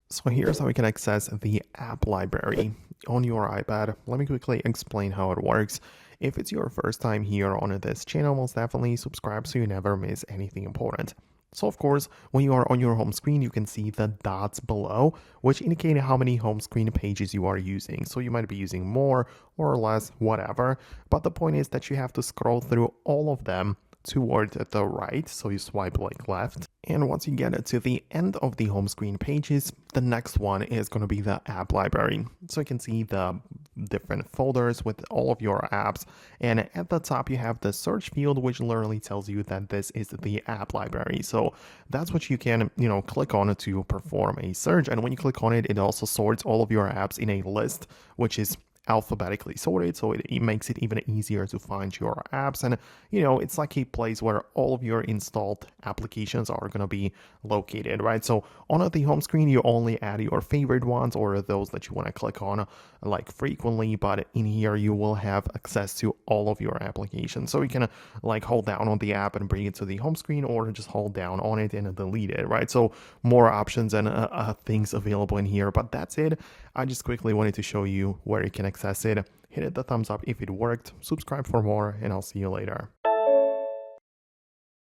So here's how you can access the app library on your iPad. Let me quickly explain how it works. If it's your first time here on this channel, most definitely subscribe so you never miss anything important. So of course, when you are on your home screen, you can see the dots below, which indicate how many home screen pages you are using. So you might be using more or less, whatever. But the point is that you have to scroll through all of them toward the right, so you swipe like left. And once you get to the end of the home screen pages, the next one is going to be the app library. So you can see the different folders with all of your apps, and at the top you have the search field, which literally tells you that this is the app library. So that's what you can click on to perform a search, and when you click on it, it also sorts all of your apps in a list, which is alphabetically sorted, so it makes it even easier to find your apps. And it's like a place where all of your installed applications are going to be located, right? So on the home screen, you only add your favorite ones or those that you want to click on like frequently, but in here you will have access to all of your applications. So you can like hold down on the app and bring it to the home screen, or just hold down on it and delete it, right? So more options and things available in here, but that's it. I just quickly wanted to show you where you can access it. Hit the thumbs up if it worked, subscribe for more, and I'll see you later.